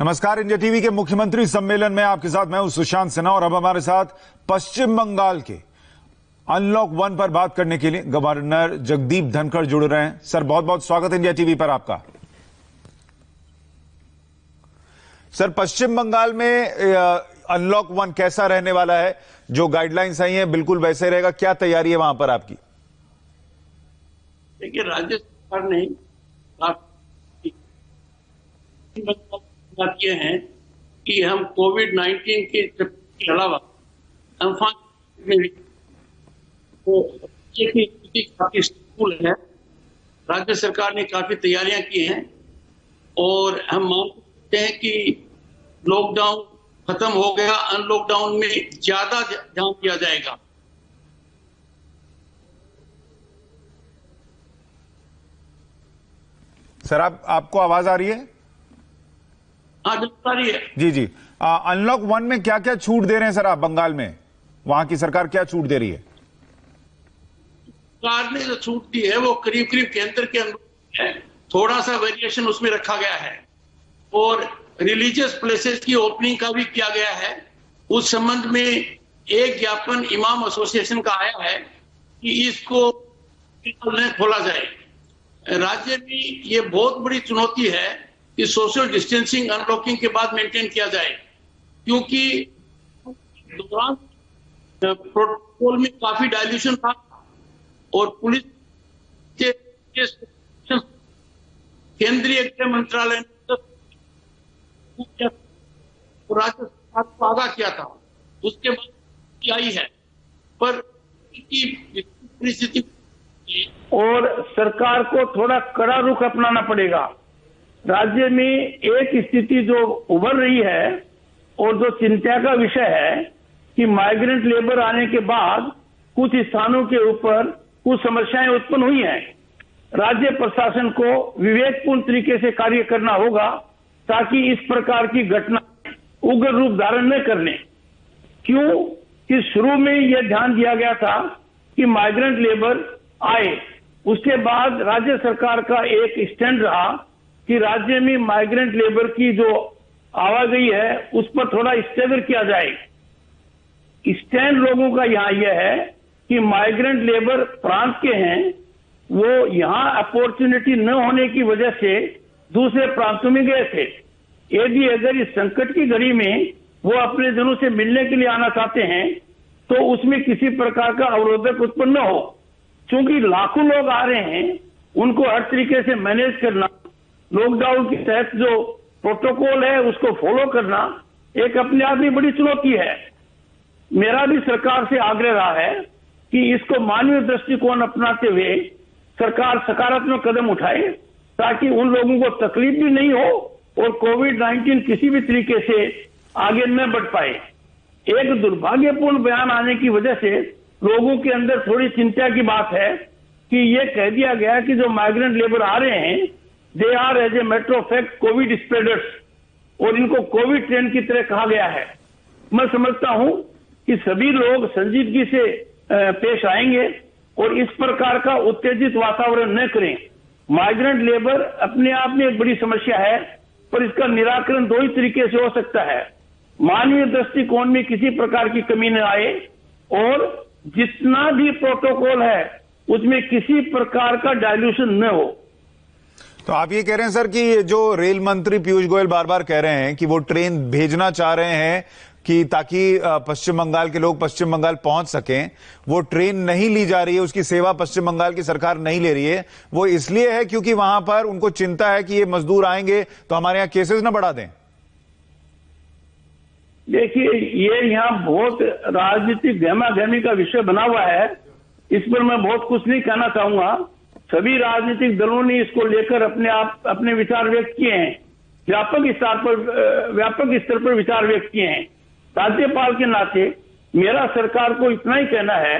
नमस्कार। India TV के मुख्यमंत्री सम्मेलन में आपके साथ मैं हूं सुशांत सिन्हा और अब हमारे साथ पश्चिम बंगाल के अनलॉक 1 पर बात करने के लिए गवर्नर जगदीप धनखड़ जुड़ रहे हैं। सर, बहुत बहुत स्वागत इंडिया टीवी पर आपका। सर, पश्चिम बंगाल में अनलॉक 1 कैसा रहने वाला है? जो गाइडलाइंस आई हैं बिल्कुल वैसे रहेगा? क्या तैयारी है वहां पर आपकी? देखिए, राज्य सरकार ने किए हैं कि हम कोविड-19 के अलावा काफी स्कूल है। राज्य सरकार ने काफी तैयारियां की हैं और हम मानते हैं कि लॉकडाउन खत्म हो गया, अनलॉकडाउन में ज्यादा ध्यान दिया जाएगा। सर, आपको आवाज आ रही है? हाँ, बिल्कुल आ रही है। जी जी। अनलॉक 1 में क्या क्या छूट दे रहे हैं सर आप बंगाल में? वहां की सरकार क्या छूट दे रही है? सरकार ने जो छूट दी है वो करीब करीब केंद्र के अनुरूप है। थोड़ा सा वेरिएशन उसमें रखा गया है और रिलीजियस प्लेसेस की ओपनिंग का भी किया गया है। उस संबंध में एक ज्ञापन इमाम एसोसिएशन का आया है कि इसको खोला जाए। राज्य में ये बहुत बड़ी चुनौती है कि सोशल डिस्टेंसिंग अनलॉकिंग के बाद मेंटेन किया जाए, क्योंकि दौरान प्रोटोकॉल में काफी डायल्यूशन था और पुलिस के केंद्रीय गृह मंत्रालय ने राज्य सरकार को आगाह किया था। उसके बाद आई है, पर परिस्थिति और सरकार को थोड़ा कड़ा रुख अपनाना पड़ेगा। राज्य में एक स्थिति जो उभर रही है और जो चिंता का विषय है कि माइग्रेंट लेबर आने के बाद कुछ स्थानों के ऊपर कुछ समस्याएं उत्पन्न हुई हैं। राज्य प्रशासन को विवेकपूर्ण तरीके से कार्य करना होगा ताकि इस प्रकार की घटना उग्र रूप धारण न करने। क्यों कि शुरू में यह ध्यान दिया गया था कि माइग्रेंट लेबर आए, उसके बाद राज्य सरकार का एक स्टैंड रहा कि राज्य में माइग्रेंट लेबर की जो आवाजाही है उस पर थोड़ा स्टेगर किया जाए। स्टैंड लोगों का यहाँ यह है कि माइग्रेंट लेबर प्रांत के हैं, वो यहाँ अपॉर्चुनिटी न होने की वजह से दूसरे प्रांतों में गए थे। यदि अगर इस संकट की घड़ी में वो अपने जनों से मिलने के लिए आना चाहते हैं तो उसमें किसी प्रकार का अवरोधक उत्पन्न न हो। क्योंकि लाखों लोग आ रहे हैं, उनको हर तरीके से मैनेज करना, लॉकडाउन के तहत जो प्रोटोकॉल है उसको फॉलो करना एक अपने आप में बड़ी चुनौती है। मेरा भी सरकार से आग्रह रहा है कि इसको मानवीय दृष्टिकोण अपनाते हुए सरकार सकारात्मक कदम उठाए ताकि उन लोगों को तकलीफ भी नहीं हो और कोविड-19 किसी भी तरीके से आगे न बढ़ पाए। एक दुर्भाग्यपूर्ण बयान आने की वजह से लोगों के अंदर थोड़ी चिंता की बात है कि ये कह दिया गया कि जो माइग्रेंट लेबर आ रहे हैं they are as a matter of fact Covid spreaders और इनको कोविड ट्रेन की तरह कहा गया है। मैं समझता हूं कि सभी लोग संजीदगी से पेश आएंगे और इस प्रकार का उत्तेजित वातावरण न करें। माइग्रेंट लेबर अपने आप में एक बड़ी समस्या है, पर इसका निराकरण दो ही तरीके से हो सकता है। मानवीय दृष्टिकोण में किसी प्रकार की कमी न आए और जितना भी प्रोटोकॉल है उसमें किसी प्रकार का डायल्यूशन न हो। तो आप ये कह रहे हैं सर कि जो रेल मंत्री पीयूष गोयल बार बार कह रहे हैं कि वो ट्रेन भेजना चाह रहे हैं कि ताकि पश्चिम बंगाल के लोग पश्चिम बंगाल पहुंच सकें, वो ट्रेन नहीं ली जा रही है, उसकी सेवा पश्चिम बंगाल की सरकार नहीं ले रही है। वो इसलिए है क्योंकि वहां पर उनको चिंता है कि ये मजदूर आएंगे तो हमारे यहाँ केसेस ना बढ़ा दें। देखिए, ये यहाँ बहुत राजनीतिक गहमा-गहमी का विषय बना हुआ है। इस पर मैं बहुत कुछ नहीं कहना चाहूंगा। सभी राजनीतिक दलों ने इसको लेकर अपने विचार व्यक्त किए हैं, व्यापक स्तर पर विचार व्यक्त किए हैं। राज्यपाल के नाते मेरा सरकार को इतना ही कहना है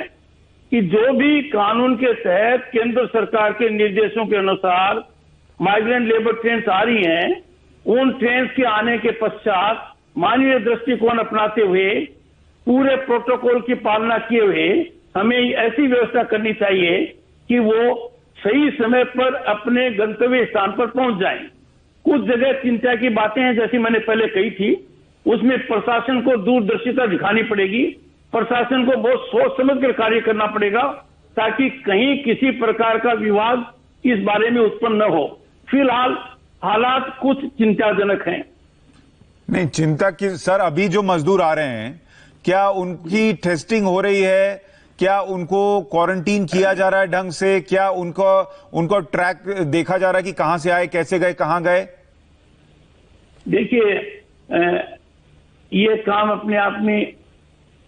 कि जो भी कानून के तहत केंद्र सरकार के निर्देशों के अनुसार माइग्रेंट लेबर ट्रेन आ रही हैं, उन ट्रेन के आने के पश्चात मानवीय दृष्टिकोण अपनाते हुए पूरे प्रोटोकॉल की पालना किए हुए हमें ऐसी व्यवस्था करनी चाहिए कि वो सही समय पर अपने गंतव्य स्थान पर पहुंच जाएं। कुछ जगह चिंता की बातें हैं, जैसी मैंने पहले कही थी, उसमें प्रशासन को दूरदर्शिता दिखानी पड़ेगी, प्रशासन को बहुत सोच समझ कर कार्य करना पड़ेगा, ताकि कहीं किसी प्रकार का विवाद इस बारे में उत्पन्न न हो। फिलहाल हालात कुछ चिंताजनक हैं। नहीं, चिंता की सर, अभी जो मजदूर आ रहे हैं, क्या उनकी टेस्टिंग हो रही है? क्या उनको क्वारंटीन किया जा रहा है ढंग से? क्या उनको ट्रैक देखा जा रहा है कि कहां से आए, कैसे गए, कहां गए? देखिए, ये काम अपने आप में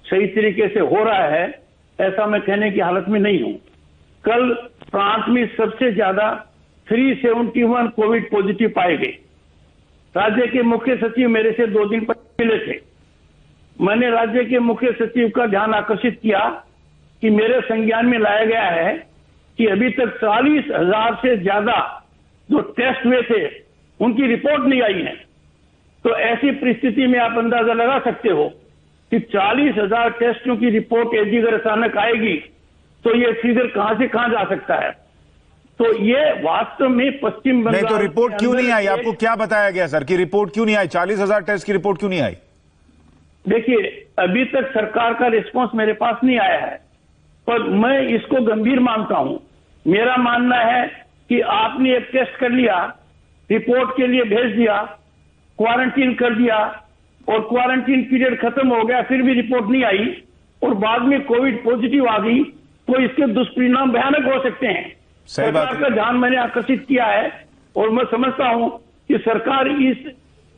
सही तरीके से हो रहा है, ऐसा मैं कहने की हालत में नहीं हूं। कल प्रांत में सबसे ज्यादा 371 कोविड पॉजिटिव पाए गए। राज्य के मुख्य सचिव मेरे से 2 दिन पहले मिले थे। मैंने राज्य के मुख्य सचिव का ध्यान आकर्षित किया कि मेरे संज्ञान में लाया गया है कि अभी तक 40,000 से ज्यादा जो टेस्ट हुए थे उनकी रिपोर्ट नहीं आई है। तो ऐसी परिस्थिति में आप अंदाजा लगा सकते हो कि 40,000 टेस्टों की रिपोर्ट यदि अगर अचानक आएगी तो ये फिगर कहां से कहां जा सकता है। तो ये वास्तव में पश्चिम बंगाल, नहीं तो रिपोर्ट क्यों नहीं आई? आपको क्या बताया गया सर कि रिपोर्ट क्यों नहीं आई? 40,000 टेस्ट की रिपोर्ट क्यों नहीं आई? देखिए, अभी तक सरकार का रिस्पांस मेरे पास नहीं आया है, पर मैं इसको गंभीर मानता हूं। मेरा मानना है कि आपने एक टेस्ट कर लिया, रिपोर्ट के लिए भेज दिया, क्वारंटीन कर दिया और क्वारंटीन पीरियड खत्म हो गया, फिर भी रिपोर्ट नहीं आई और बाद में कोविड पॉजिटिव आ गई, तो इसके दुष्परिणाम भयानक हो सकते हैं। सरकार का ध्यान मैंने आकर्षित किया है और मैं समझता हूं कि सरकार इस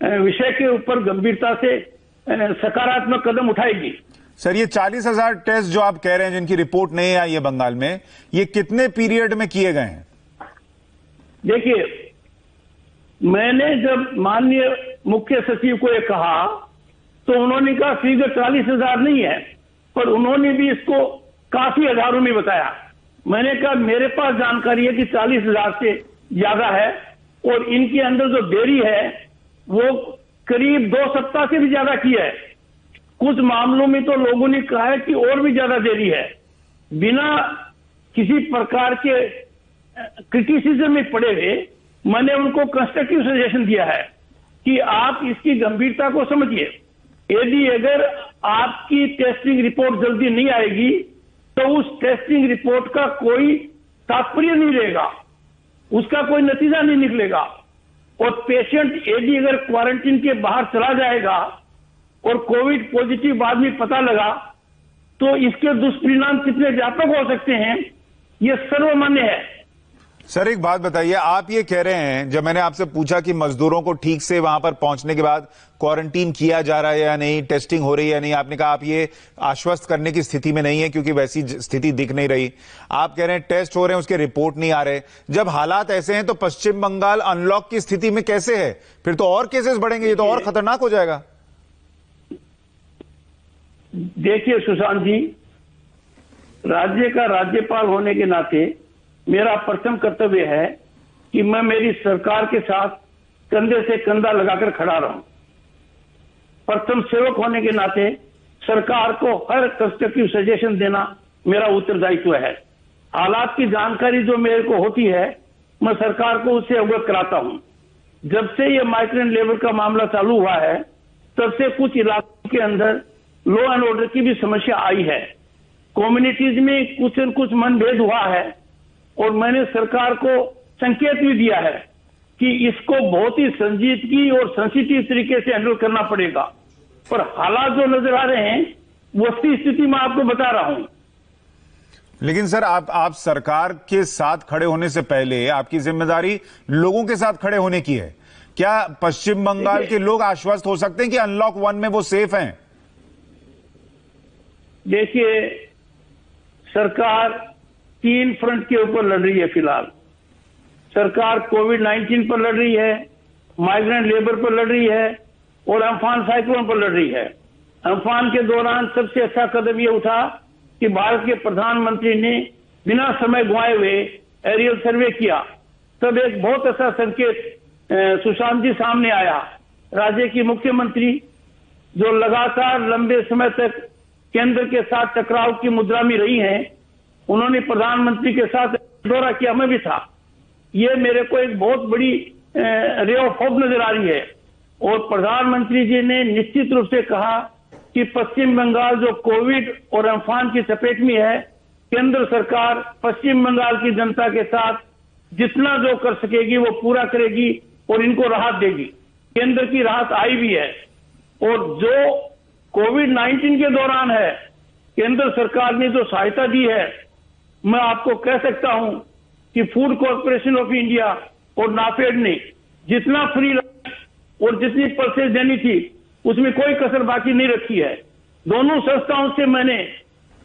विषय के ऊपर गंभीरता से सकारात्मक कदम उठाएगी। सर, ये 40,000 टेस्ट जो आप कह रहे हैं जिनकी रिपोर्ट नहीं आई है बंगाल में, ये कितने पीरियड में किए गए हैं? देखिए, मैंने जब माननीय मुख्य सचिव को ये कहा तो उन्होंने कहा फिगर 40,000 नहीं है, पर उन्होंने भी इसको काफी हजारों में बताया। मैंने कहा मेरे पास जानकारी है कि 40,000 से ज्यादा है और इनके अंदर जो देरी है वो करीब 2 सप्ताह से भी ज्यादा की है। कुछ मामलों में तो लोगों ने कहा है कि और भी ज्यादा देरी है। बिना किसी प्रकार के क्रिटिसिज्म में पड़े हुए मैंने उनको कंस्ट्रक्टिव सजेशन दिया है कि आप इसकी गंभीरता को समझिए। यदि अगर आपकी टेस्टिंग रिपोर्ट जल्दी नहीं आएगी तो उस टेस्टिंग रिपोर्ट का कोई तात्पर्य नहीं रहेगा, उसका कोई नतीजा नहीं निकलेगा और पेशेंट यदि अगर क्वारंटीन के बाहर चला जाएगा और कोविड पॉजिटिव बाद में पता लगा तो इसके दुष्परिणाम कितने व्यापक हो सकते हैं, यह सर्वमान्य है। सर, एक बात बताइए, आप ये कह रहे हैं, जब मैंने आपसे पूछा कि मजदूरों को ठीक से वहां पर पहुंचने के बाद क्वारंटीन किया जा रहा है या नहीं, टेस्टिंग हो रही है या नहीं, आपने कहा आप ये आश्वस्त करने की स्थिति में नहीं है क्योंकि वैसी स्थिति दिख नहीं रही। आप कह रहे हैं टेस्ट हो रहे हैं, उसके रिपोर्ट नहीं आ रहे। जब हालात ऐसे हैं तो पश्चिम बंगाल अनलॉक की स्थिति में कैसे है? फिर तो और केसेस बढ़ेंगे, ये तो और खतरनाक हो जाएगा। देखिए सुशांत जी, राज्य का राज्यपाल होने के नाते मेरा प्रथम कर्तव्य है कि मैं मेरी सरकार के साथ कंधे से कंधा लगाकर खड़ा रहूं। प्रथम सेवक होने के नाते सरकार को हर कंस्ट्रक्टिव सजेशन देना मेरा उत्तरदायित्व है। हालात की जानकारी जो मेरे को होती है मैं सरकार को उससे अवगत कराता हूं। जब से ये माइग्रेंट लेबर का मामला चालू हुआ है तब से कुछ इलाकों के अंदर लॉ एंड ऑर्डर की भी समस्या आई है। कम्युनिटीज में कुछ न कुछ मनभेद हुआ है और मैंने सरकार को संकेत भी दिया है कि इसको बहुत ही संजीदगी और सेंसिटिव तरीके से हैंडल करना पड़ेगा। पर हालात जो नजर आ रहे हैं वस्तु स्थिति मैं आपको बता रहा हूं। लेकिन सर, आप सरकार के साथ खड़े होने से पहले आपकी जिम्मेदारी लोगों के साथ खड़े होने की है। क्या पश्चिम बंगाल के लोग आश्वस्त हो सकते हैं कि अनलॉक 1 में वो सेफ हैं? देखिए, सरकार 3 फ्रंट के ऊपर लड़ रही है। फिलहाल सरकार कोविड-19 पर लड़ रही है, माइग्रेंट लेबर पर लड़ रही है और अम्फान साइक्लोन पर लड़ रही है। अम्फान के दौरान सबसे अच्छा कदम यह उठा कि भारत के प्रधानमंत्री ने बिना समय गंवाए हुए एरियल सर्वे किया। तब एक बहुत अच्छा संकेत सुशांत जी सामने आया। राज्य की मुख्यमंत्री जो लगातार लंबे समय तक केंद्र के साथ टकराव की मुद्रा में रही हैं, उन्होंने प्रधानमंत्री के साथ दौरा किया, मैं भी था। ये मेरे को एक बहुत बड़ी रे ऑफ होप नजर आ रही है। और प्रधानमंत्री जी ने निश्चित रूप से कहा कि पश्चिम बंगाल जो कोविड और अम्फान की चपेट में है, केंद्र सरकार पश्चिम बंगाल की जनता के साथ जितना जो कर सकेगी वो पूरा करेगी और इनको राहत देगी। केंद्र की राहत आई भी है। और जो कोविड-19 के दौरान है, केंद्र सरकार ने जो सहायता दी है, मैं आपको कह सकता हूं कि फूड कॉर्पोरेशन ऑफ इंडिया और नाफेड ने जितना फ्री और जितनी परचेज देनी थी उसमें कोई कसर बाकी नहीं रखी है। दोनों संस्थाओं से मैंने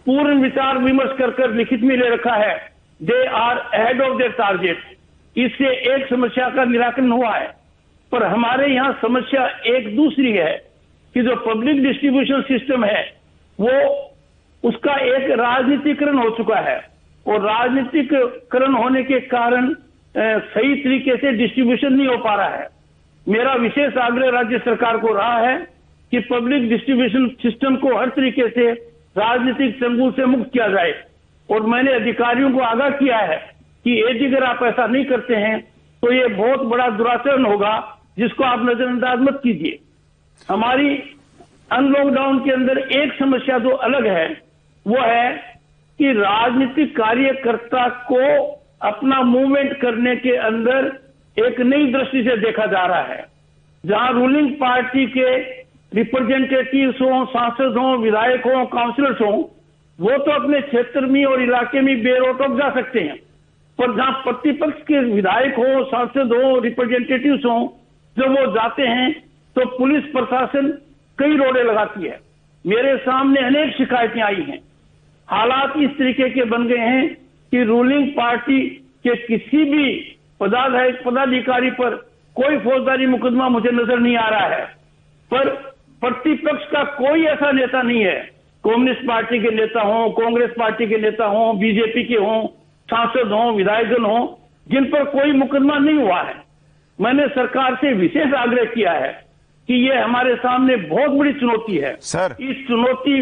पूर्ण विचार विमर्श कर लिखित में ले रखा है। They are ahead of their target. इससे एक समस्या का निराकरण हुआ है। पर हमारे यहां समस्या एक दूसरी है कि जो पब्लिक डिस्ट्रीब्यूशन सिस्टम है वो उसका एक राजनीतिकरण हो चुका है और राजनीतिकरण होने के कारण सही तरीके से डिस्ट्रीब्यूशन नहीं हो पा रहा है। मेरा विशेष आग्रह राज्य सरकार को रहा है कि पब्लिक डिस्ट्रीब्यूशन सिस्टम को हर तरीके से राजनीतिक चंगुल से मुक्त किया जाए। और मैंने अधिकारियों को आगाह किया है कि यदि अगर आप ऐसा नहीं करते हैं तो ये बहुत बड़ा दुराचरण होगा, जिसको आप नजरअंदाज मत कीजिए। हमारी अनलॉकडाउन के अंदर एक समस्या जो अलग है वो है कि राजनीतिक कार्यकर्ता को अपना मूवमेंट करने के अंदर एक नई दृष्टि से देखा जा रहा है। जहां रूलिंग पार्टी के रिप्रेजेंटेटिव्स हों, सांसद हों, विधायक हों, काउंसिलर्स हों, वो तो अपने क्षेत्र में और इलाके में बेरोक जा सकते हैं। पर जहां प्रतिपक्ष के विधायक हों, सांसद हों, रिप्रेजेंटेटिव्स हों, जब वो जाते हैं तो पुलिस प्रशासन कई रोड़े लगाती है। मेरे सामने अनेक शिकायतें आई हैं। हालात इस तरीके के बन गए हैं कि रूलिंग पार्टी के किसी भी पदाधिकारी पर कोई फौजदारी मुकदमा मुझे नजर नहीं आ रहा है। पर प्रतिपक्ष का कोई ऐसा नेता नहीं है, कम्युनिस्ट पार्टी के नेता हों, कांग्रेस पार्टी के नेता हों, बीजेपी के हों, सांसद हों, विधायकगण हों, जिन पर कोई मुकदमा नहीं हुआ है। मैंने सरकार से विशेष आग्रह किया है कि ये हमारे सामने बहुत बड़ी चुनौती है। सर, इस चुनौती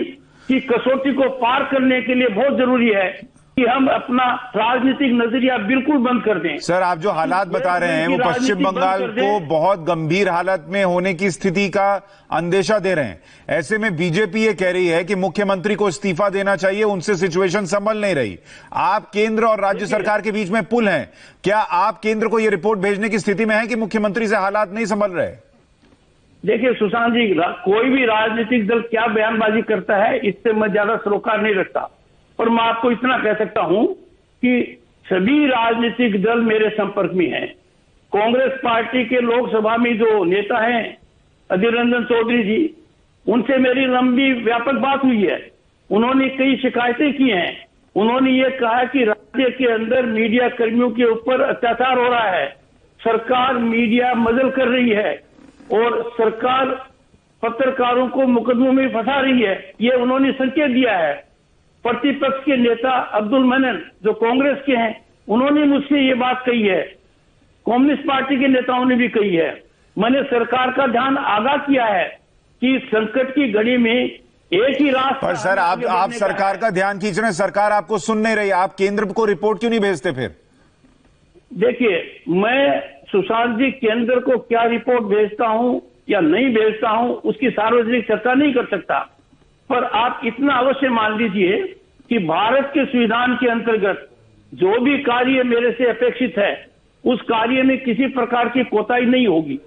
की कसौटी को पार करने के लिए बहुत जरूरी है कि हम अपना राजनीतिक नजरिया बिल्कुल बंद कर दें। सर, आप जो हालात बता रहे हैं वो पश्चिम बंगाल को बहुत गंभीर हालत में होने की स्थिति का अंदेशा दे रहे हैं। ऐसे में बीजेपी ये कह रही है कि मुख्यमंत्री को इस्तीफा देना चाहिए, उनसे सिचुएशन संभल नहीं रही। आप केंद्र और राज्य सरकार के बीच में पुल हैं, क्या आप केंद्र को यह रिपोर्ट भेजने की स्थिति में है कि मुख्यमंत्री से हालात नहीं संभल रहे? देखिए सुशांत जी, कोई भी राजनीतिक दल क्या बयानबाजी करता है इससे मैं ज्यादा सरोकार नहीं रखता। और मैं आपको इतना कह सकता हूं कि सभी राजनीतिक दल मेरे संपर्क में हैं। कांग्रेस पार्टी के लोकसभा में जो नेता हैं अधीर रंजन चौधरी जी, उनसे मेरी लंबी व्यापक बात हुई है। उन्होंने कई शिकायतें की हैं। उन्होंने ये कहा कि राज्य के अंदर मीडिया कर्मियों के ऊपर अत्याचार हो रहा है, सरकार मीडिया मजल कर रही है और सरकार पत्रकारों को मुकदमों में फंसा रही है। ये उन्होंने संकेत दिया है। प्रतिपक्ष के नेता अब्दुल मनन जो कांग्रेस के हैं, उन्होंने मुझसे ये बात कही है। कम्युनिस्ट पार्टी के नेताओं ने भी कही है। मैंने सरकार का ध्यान आगाह किया है कि संकट की घड़ी में एक ही रास्ता। पर सर, आप सरकार का ध्यान खींच रहे हैं, सरकार आपको सुन नहीं रही। आप केंद्र को रिपोर्ट क्यों नहीं भेजते फिर? देखिए, मैं सुशांत जी केंद्र को क्या रिपोर्ट भेजता हूं या नहीं भेजता हूं उसकी सार्वजनिक चर्चा नहीं कर सकता। पर आप इतना अवश्य मान लीजिए कि भारत के संविधान के अंतर्गत जो भी कार्य मेरे से अपेक्षित है उस कार्य में किसी प्रकार की कोताही नहीं होगी।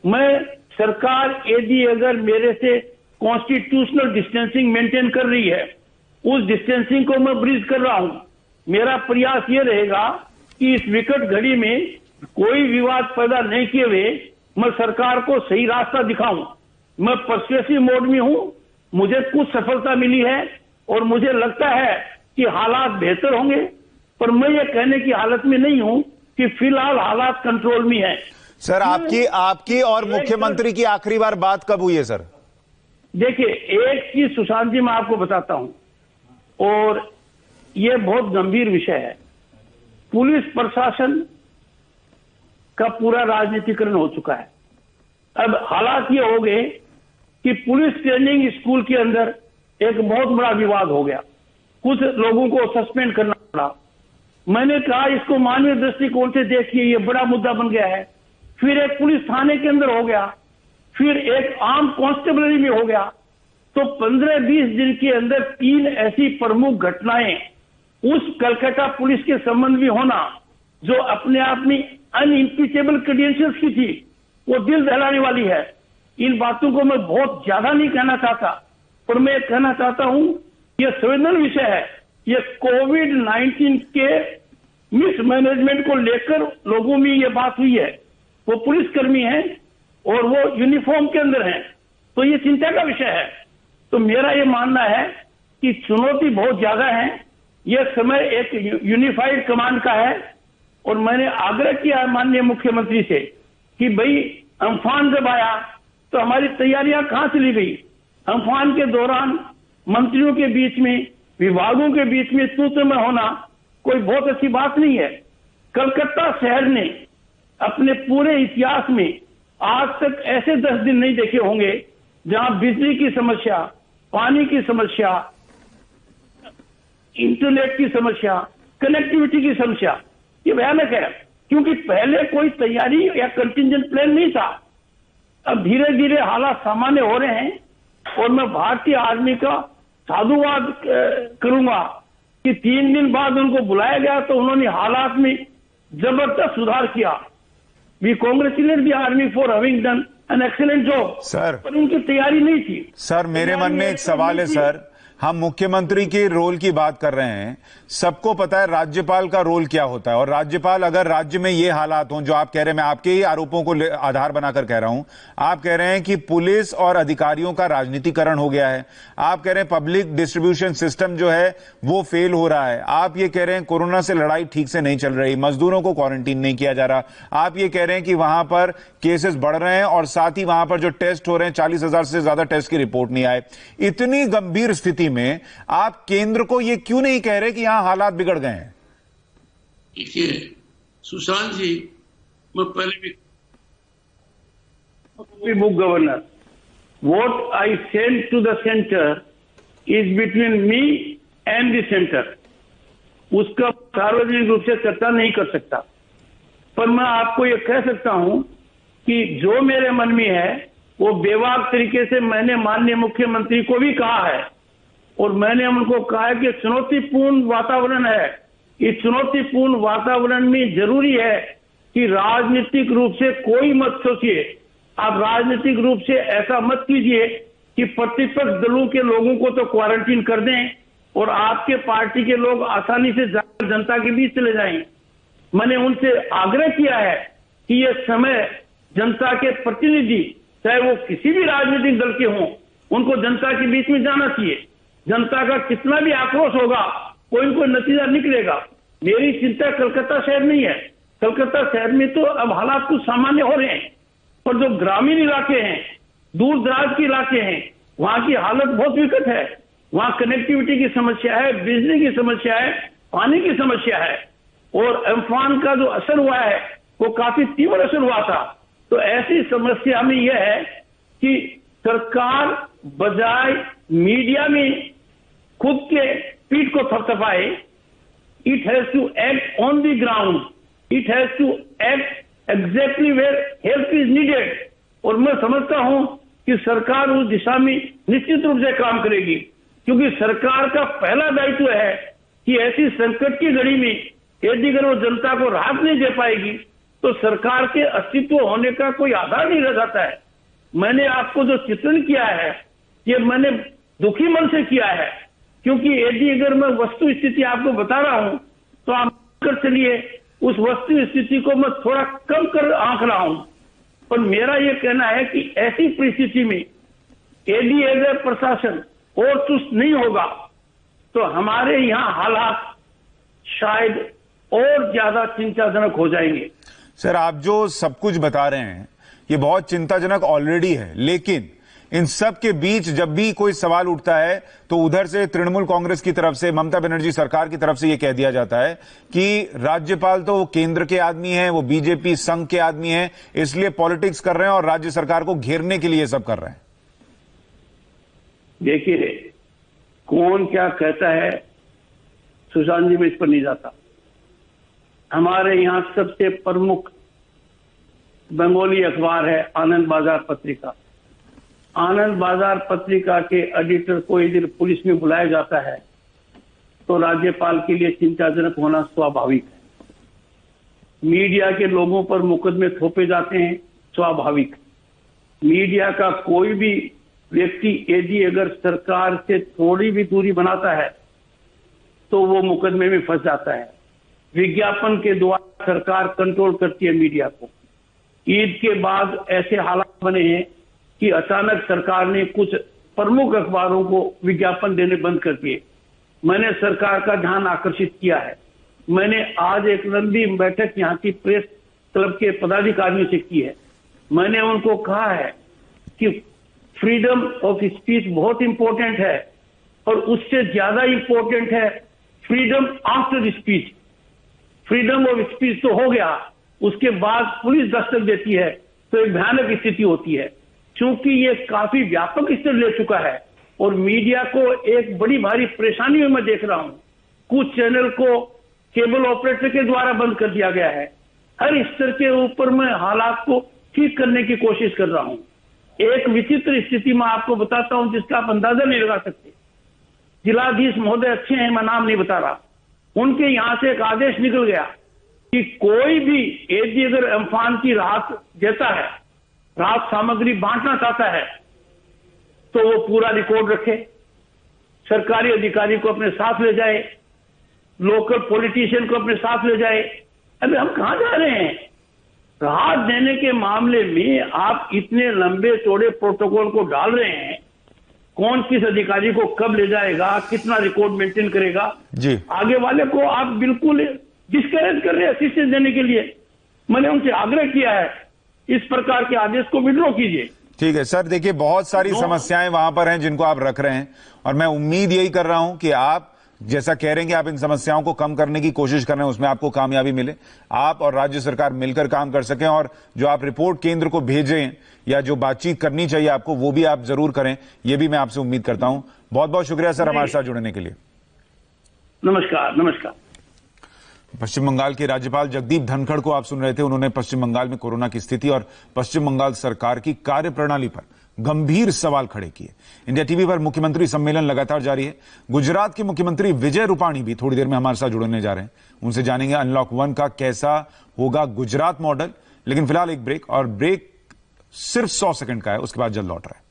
मैं सरकार यदि अगर मेरे से कॉन्स्टिट्यूशनल डिस्टेंसिंग मेंटेन कर रही है, उस डिस्टेंसिंग को मैं ब्रीज कर रहा हूं। मेरा प्रयास ये रहेगा कि इस विकट घड़ी में कोई विवाद पैदा नहीं किए हुए मैं सरकार को सही रास्ता दिखाऊं। मैं पर्सुएसिव मोड में हूं, मुझे कुछ सफलता मिली है और मुझे लगता है कि हालात बेहतर होंगे। पर मैं ये कहने की हालत में नहीं हूं कि फिलहाल हालात कंट्रोल में है। सर, आपकी और मुख्यमंत्री की आखिरी बार बात कब हुई है सर? देखिए, एक चीज सुशांत जी मैं आपको बताता हूं और यह बहुत गंभीर विषय है। पुलिस प्रशासन का पूरा राजनीतिकरण हो चुका है। अब हालात ये हो गए कि पुलिस ट्रेनिंग स्कूल के अंदर एक बहुत बड़ा विवाद हो गया। कुछ लोगों को सस्पेंड करना पड़ा। मैंने कहा इसको मानवीय दृष्टिकोण से देखिए, ये बड़ा मुद्दा बन गया है। फिर एक पुलिस थाने के अंदर हो गया, फिर एक आर्म कांस्टेबलरी में हो गया। तो 15-20 दिन के अंदर 3 ऐसी प्रमुख घटनाएं उस कलकत्ता पुलिस के संबंध में होना, जो अपने आप में अनइम्पीचेबल क्रेडेंशियल्स की थी, वो दिल दहलाने वाली है। इन बातों को मैं बहुत ज्यादा नहीं कहना चाहता, पर मैं कहना चाहता हूं यह संवेदनशील विषय है। ये कोविड-19 के मिसमैनेजमेंट को लेकर लोगों में ये बात हुई है। वो पुलिसकर्मी हैं और वो यूनिफॉर्म के अंदर हैं, तो ये चिंता का विषय है। तो मेरा ये मानना है कि चुनौती बहुत ज्यादा है। यह समय एक यूनिफाइड कमांड का है और मैंने आग्रह किया माननीय मुख्यमंत्री से कि भाई अम्फान जब आया तो हमारी तैयारियां कहां चली गई। अम्फान के दौरान मंत्रियों के बीच में, विभागों के बीच में तू में होना कोई बहुत अच्छी बात नहीं है। कलकत्ता शहर ने अपने पूरे इतिहास में आज तक ऐसे 10 दिन नहीं देखे होंगे जहां बिजली की समस्या, पानी की समस्या, इंटरनेट की समस्या, कनेक्टिविटी की समस्या, ये भयानक है। क्योंकि पहले कोई तैयारी या कंटिजेंट प्लान नहीं था। अब धीरे धीरे हालात सामान्य हो रहे हैं और मैं भारतीय आर्मी का साधुवाद करूंगा कि 3 दिन बाद उनको बुलाया गया तो उन्होंने हालात में जबरदस्त सुधार किया। We congratulate the army for having done an excellent job. Sir, पर उनकी तैयारी नहीं थी। सर, मेरे मन में एक सवाल है सर। हम मुख्यमंत्री के रोल की बात कर रहे हैं, सबको पता है राज्यपाल का रोल क्या होता है। और राज्यपाल अगर राज्य में ये हालात हों जो आप कह रहे हैं, मैं आपके ही आरोपों को आधार बनाकर कह रहा हूं, आप कह रहे हैं कि पुलिस और अधिकारियों का राजनीतिकरण हो गया है, आप कह रहे हैं पब्लिक डिस्ट्रीब्यूशन सिस्टम जो है वो फेल हो रहा है, आप ये कह रहे हैं कोरोना से लड़ाई ठीक से नहीं चल रही, मजदूरों को क्वारंटीन नहीं किया जा रहा, आप ये कह रहे हैं कि वहां पर केसेस बढ़ रहे हैं और साथ ही वहां पर जो टेस्ट हो रहे हैं 40,000 से ज्यादा टेस्ट की रिपोर्ट नहीं आए। इतनी गंभीर स्थिति में आप केंद्र को यह क्यों नहीं कह रहे कि यहां हालात बिगड़ गए हैं? देखिए सुशांत जी, मैं पहले भी बुक governor, what I send to the centre is between me and the centre. उसका सार्वजनिक रूप से चर्चा नहीं कर सकता, पर मैं आपको यह कह सकता हूं कि जो मेरे मन में है वो बेबाक तरीके से मैंने माननीय मुख्यमंत्री को भी कहा है और मैंने उनको कहा है कि चुनौतीपूर्ण वातावरण है। इस चुनौतीपूर्ण वातावरण में जरूरी है कि राजनीतिक रूप से कोई मत सोचिए, आप राजनीतिक रूप से ऐसा मत कीजिए कि प्रतिपक्ष दलों के लोगों को तो क्वारंटीन कर दें और आपके पार्टी के लोग आसानी से जनता के बीच चले जाएं। मैंने उनसे आग्रह किया है कि यह समय जनता के प्रतिनिधि, चाहे वो किसी भी राजनीतिक दल के हों, उनको जनता के बीच में जाना चाहिए। जनता का कितना भी आक्रोश होगा, कोई न कोई नतीजा निकलेगा। मेरी चिंता कलकत्ता शहर नहीं है। कलकत्ता शहर में तो अब हालात कुछ सामान्य हो रहे हैं, पर जो ग्रामीण इलाके हैं, दूर दराज के इलाके हैं, वहां की हालत बहुत विकट है। वहां कनेक्टिविटी की समस्या है, बिजली की समस्या है, पानी की समस्या है और अम्फान का जो असर हुआ है वो काफी तीव्र असर हुआ था। तो ऐसी समस्या में यह है कि सरकार बजाय मीडिया में खुद के पीठ को थपथपाए, it has to act on the ground, it has to act exactly where help is needed. और मैं समझता हूं कि सरकार उस दिशा में निश्चित रूप से काम करेगी, क्योंकि सरकार का पहला दायित्व है कि ऐसी संकट की घड़ी में यदि अगर वो जनता को राहत नहीं दे पाएगी तो सरकार के अस्तित्व होने का कोई आधार नहीं रह जाता है। मैंने आपको जो चित्रण किया है ये मैंने दुखी मन से किया है, क्योंकि यदि अगर मैं वस्तु स्थिति आपको बता रहा हूं तो आप कर चलिए उस वस्तु स्थिति को मैं थोड़ा कम कर आंक रहा हूं। पर मेरा यह कहना है कि ऐसी परिस्थिति में यदि अगर प्रशासन और चुस्त नहीं होगा तो हमारे यहां हालात शायद और ज्यादा चिंताजनक हो जाएंगे। सर, आप जो सब कुछ बता रहे हैं ये बहुत चिंताजनक ऑलरेडी है, लेकिन इन सब के बीच जब भी कोई सवाल उठता है तो उधर से तृणमूल कांग्रेस की तरफ से, ममता बनर्जी सरकार की तरफ से यह कह दिया जाता है कि राज्यपाल तो वो केंद्र के आदमी हैं, वो बीजेपी संघ के आदमी हैं, इसलिए पॉलिटिक्स कर रहे हैं और राज्य सरकार को घेरने के लिए सब कर रहे हैं। देखिए, कौन क्या कहता है सुशांत जी, में इस पर नहीं जाता। हमारे यहां सबसे प्रमुख बंगाली अखबार है आनंद बाजार पत्रिका। आनंद बाजार पत्रिका के एडिटर को यदि पुलिस में बुलाया जाता है तो राज्यपाल के लिए चिंताजनक होना स्वाभाविक है। मीडिया के लोगों पर मुकदमे थोपे जाते हैं, स्वाभाविक। मीडिया का कोई भी व्यक्ति यदि अगर सरकार से थोड़ी भी दूरी बनाता है तो वो मुकदमे में फंस जाता है। विज्ञापन के द्वारा सरकार कंट्रोल करती है मीडिया को। ईद के बाद ऐसे हालात बने हैं कि अचानक सरकार ने कुछ प्रमुख अखबारों को विज्ञापन देने बंद कर दिए। मैंने सरकार का ध्यान आकर्षित किया है। मैंने आज एक लंबी बैठक यहाँ की प्रेस क्लब के पदाधिकारियों से की है। मैंने उनको कहा है कि फ्रीडम ऑफ स्पीच बहुत इंपॉर्टेंट है और उससे ज्यादा इंपॉर्टेंट है freedom after speech. Freedom of speech तो हो गया, उसके बाद पुलिस दस्तक देती है तो एक भयानक स्थिति होती है। क्योंकि ये काफी व्यापक स्तर ले चुका है और मीडिया को एक बड़ी भारी परेशानी में मैं देख रहा हूं। कुछ चैनल को केबल ऑपरेटर के द्वारा बंद कर दिया गया है। हर स्तर के ऊपर मैं हालात को ठीक करने की कोशिश कर रहा हूं। एक विचित्र स्थिति मैं आपको बताता हूं जिसका आप अंदाजा नहीं लगा सकते। जिलाधीश महोदय अच्छे हैं, मैं नाम नहीं बता रहा। उनके यहां से एक आदेश निकल गया कि कोई भी यदि अगर अम्फान की राहत देता है, राहत सामग्री बांटना चाहता है तो वो पूरा रिकॉर्ड रखे, सरकारी अधिकारी को अपने साथ ले जाए, लोकल पॉलिटिशियन को अपने साथ ले जाए। अबे हम कहां जा रहे हैं? राहत देने के मामले में आप इतने लंबे चौड़े प्रोटोकॉल को डाल रहे हैं। कौन किस अधिकारी को कब ले जाएगा, कितना रिकॉर्ड मेंटेन करेगा जी। आगे वाले को आप बिल्कुल डिस्करेज कर रहे हैं असिस्टेंस देने के लिए। मैंने उनसे आग्रह किया है इस प्रकार के आदेश को विड्रॉ कीजिए। ठीक है सर, देखिए बहुत सारी समस्याएं वहां पर हैं जिनको आप रख रहे हैं और मैं उम्मीद यही कर रहा हूं कि आप जैसा कह रहे हैं कि आप इन समस्याओं को कम करने की कोशिश कर रहे हैं, उसमें आपको कामयाबी मिले, आप और राज्य सरकार मिलकर काम कर सकें और जो आप रिपोर्ट केंद्र को भेजें या जो बातचीत करनी चाहिए आपको वो भी आप जरूर करें, ये भी मैं आपसे उम्मीद करता हूं। बहुत बहुत शुक्रिया सर हमारे साथ जुड़ने के लिए। नमस्कार। नमस्कार। पश्चिम बंगाल के राज्यपाल जगदीप धनखड़ को आप सुन रहे थे। उन्होंने पश्चिम बंगाल में कोरोना की स्थिति और पश्चिम बंगाल सरकार की कार्यप्रणाली पर गंभीर सवाल खड़े किए। इंडिया टीवी पर मुख्यमंत्री सम्मेलन लगातार जारी है। गुजरात के मुख्यमंत्री विजय रूपाणी भी थोड़ी देर में हमारे साथ जुड़ने जा रहे हैं। उनसे जानेंगे अनलॉक 1 का कैसा होगा गुजरात मॉडल। लेकिन फिलहाल एक ब्रेक, और ब्रेक सिर्फ 100 सेकंड का है, उसके बाद जल्द लौट रहा है।